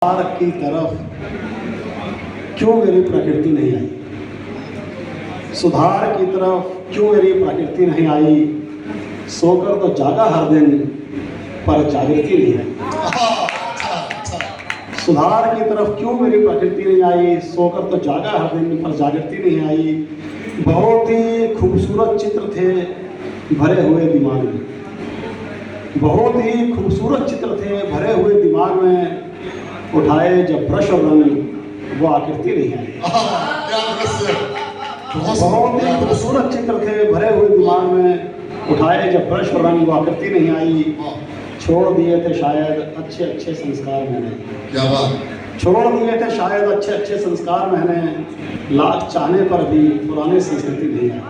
सुधार की तरफ क्यों मेरी प्रकृति नहीं आई, सुधार की तरफ क्यों मेरी प्रकृति नहीं आई। सोकर तो जागा हर दिन पर जागृति नहीं आई। सुधार की तरफ क्यों मेरी प्रकृति नहीं आई, सोकर तो जागा हर दिन पर जागृति नहीं आई। बहुत ही खूबसूरत चित्र थे भरे हुए दिमाग में, बहुत ही खूबसूरत चित्र थे भरे हुए दिमाग में। उठाए जब ब्रश और रंग वो आकृति नहीं आई। बहुत ही खूबसूरत चित्र थे भरे हुए दिमाग में। उठाए जब ब्रश और रंग वो आकृति नहीं आई। छोड़ दिए थे शायद अच्छे अच्छे संस्कार मैंने, क्या बात, छोड़ दिए थे शायद अच्छे अच्छे संस्कार मैंने। लाख चाहने पर भी पुरानी संस्कृति नहीं आई।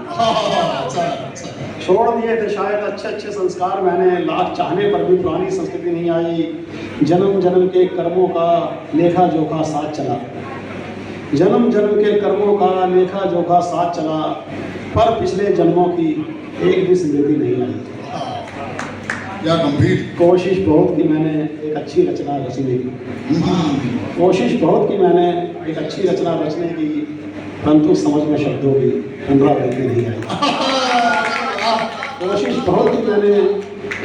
छोड़ दिए थे शायद अच्छे अच्छे संस्कार मैंने, लाख चाहने पर भी पुरानी संस्कृति नहीं आई। जन्म जन्म के कर्मों का लेखा जोखा साथ चला, जन्म जन्म के कर्मों का लेखा जोखा साथ चला, पर पिछले जन्मों की एक भी स्मृति नहीं आई। क्या गंभीर। कोशिश बहुत की मैंने एक अच्छी रचना रचने की, कोशिश बहुत की मैंने एक अच्छी रचना रचने की, परंतु समझ में शब्दों की पुनरावृत्ति नहीं आई। कोशिश बहुत की मैंने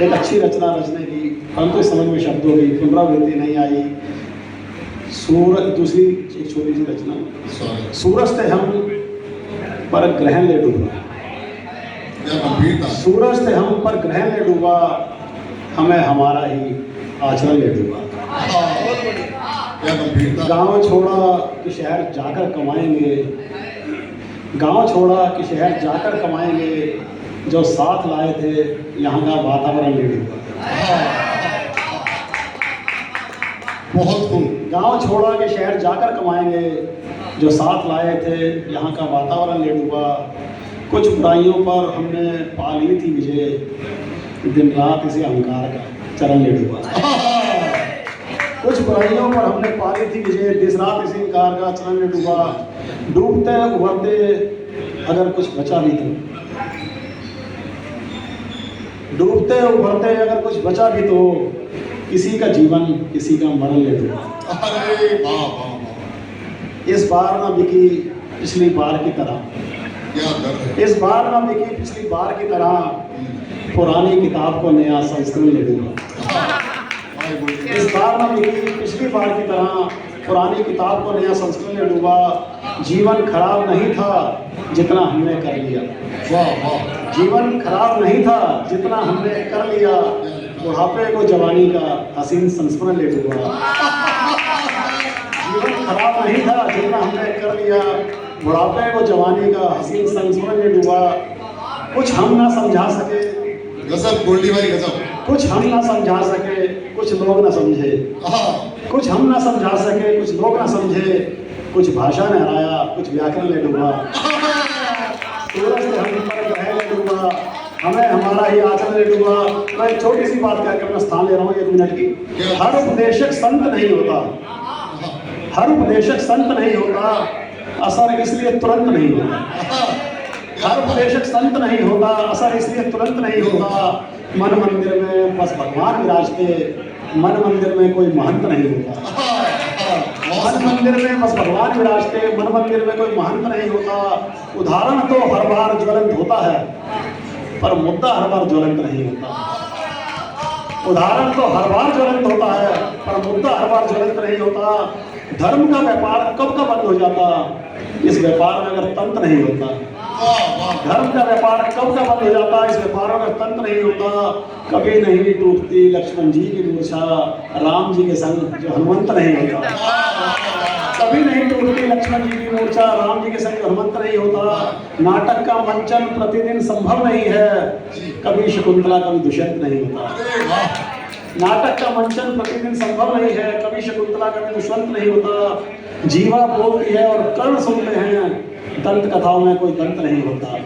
एक अच्छी रचना रचने की, परंतु समझ में शब्दों की पुनरावृत्ति नहीं आई। सूरज, दूसरी एक छोटी सी रचना। सूरज थे हम पर ग्रहण ले डूबा, सूरज थे हम पर ग्रहण ले डूबा, हमें हमारा ही आचरण ले डूबा। गांव छोड़ा कि शहर जाकर कमाएंगे, गांव छोड़ा कि शहर जाकर कमाएंगे, जो साथ लाए थे यहाँ का वातावरण ले डूबा। बहुत खूब। गांव छोड़ा कि शहर जाकर कमाएंगे, जो साथ लाए थे यहाँ का वातावरण ले डूबा। कुछ बुराइयों पर हमने पा ली थी विजय, दिन रात इसी अहंकार का चरण ले डूबा। कुछ बुराइयों पर हमने पा ली थी विजय, दिन रात इसी अहंकार का चरण ले डूबा। डूबते उभरते अगर कुछ बचा भी तो, डूबते उभरते अगर कुछ बचा भी तो, किसी का जीवन किसी का मरण ले डूबा। अरे वाह वाह वाह। इस बार ना बिकी पिछली बार की तरह, क्या दर्द है। इस बार ना बिकी पिछली बार की तरह, पुरानी किताब को नया संस्करण ले डूबा। इस बार ना बिकी पिछली बार की तरह, पुरानी किताब को नया संस्करण ले डूबा। जीवन खराब नहीं था जितना हमने कर लिया, वाह वाह। जीवन खराब नहीं था जितना हमने कर लिया। बुढ़ापे को जवानी का हसीन संस्मरण ले डूबा। जीवन खराब नहीं था जितना हमने कर लिया, बुढ़ापे को जवानी का हसीन संस्मरण ले डूबा। कुछ हम ना समझा सके, गजब गोल्डी भाई गजब। कुछ हम ना समझा सके, कुछ लोग ना समझे, कुछ हम ना समझा सके, कुछ लोग ना समझे। कुछ भाषा ने हराया, कुछ व्याकरण ले डूबा। सूरज से हम पर ग्रहण ले डूबा, हमें हमारा ही आचरण ले डूबा। मैं एक छोटी सी बात करके अपना स्थान ले रहा हूँ 1 मिनट की। हर उपदेशक संत नहीं होता, हर उपदेशक संत नहीं होता, असर इसलिए तुरंत नहीं होता। हर उपदेशक संत नहीं होता, असर इसलिए तुरंत नहीं होता। मन मंदिर में बस भगवान विराजते, मन मंदिर में कोई महंत नहीं होता। मन मंदिर में बस भगवान विराजते, मन मंदिर में कोई महंत नहीं होता। उदाहरण तो हर बार ज्वलंत होता है, पर मुद्दा हर बार ज्वलंत नहीं होता। उदाहरण तो हर बार ज्वलंत होता है, पर मुद्दा हर बार ज्वलंत नहीं होता। धर्म का व्यापार कब का बंद हो जाता, इस व्यापार में अगर तंत्र नहीं होता। धर्म का व्यापार कब का बंद हो जाता, इस व्यापार में तंत्र नहीं होता। कभी नहीं टूटती लक्ष्मण जी की मूर्छा, राम जी के संग जो हनुमंत नहीं होता। कभी नहीं टूटती लक्ष्मण जी की मूर्छा, राम जी के संग हनुमंत नहीं होता। नाटक का मंचन प्रतिदिन संभव नहीं है, कभी शकुंतला कभी दुष्यंत नहीं होता। नाटक का मंचन प्रतिदिन संभव नहीं है, कभी शकुंतला कभी दुष्यंत नहीं होता। जीवा बोलती है और कर्ण सुनते हैं, दंत कथाओं में कोई दंत नहीं होता।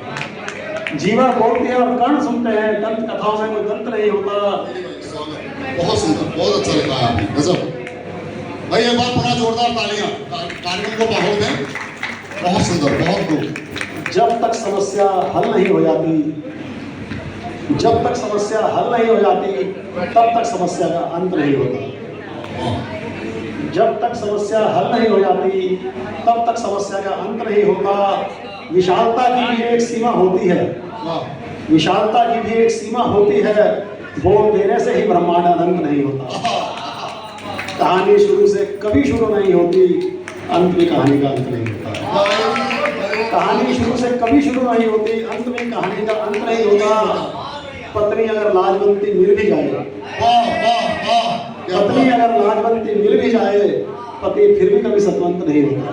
जीवा बोलती है और कर्ण सुनते हैं, दंत कथाओं में कोई दंत नहीं होता। बहुत सुंदर, बहुत अच्छा लिखा है आपने, गजब भाई। एक बार पूरा जोरदार तालियां कार्यक्रम को बढ़ाओ दें। बहुत सुंदर, बहुत खूब। जब तक समस्या हल नहीं हो जाती, जब तक समस्या हल नहीं हो जाती, तब तक समस्या का अंत नहीं होता। जब तक समस्या हल नहीं हो जाती तब तक समस्या का अंत नहीं होता। विशालता की भी एक सीमा होती है, वाह विशालता की भी एक सीमा होती है। बोल देने से ही ब्रह्मांड अनंत नहीं होता। कहानी शुरू से कभी शुरू नहीं होती, अंत में कहानी का अंत नहीं होता। कहानी शुरू से कभी शुरू नहीं होती, अंत में कहानी का अंत नहीं होता। पत्नी अगर लाजवंती मिल भी जाए, वाह वाह वाह, क्या पत्नी बात। अगर लाजवंती मिल भी जाए, पति फिर भी कभी सतवंत नहीं होता।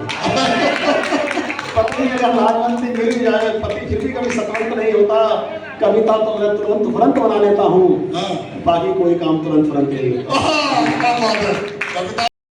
पत्नी अगर लाजवंती मिल भी जाए, पति फिर भी कभी सतवंत नहीं होता। कविता तो मैं तुरंत तुरंत बना लेता हूँ, हाँ बाकी कोई काम तुरंत तुरंत नहीं होता। क्या बात है, कविता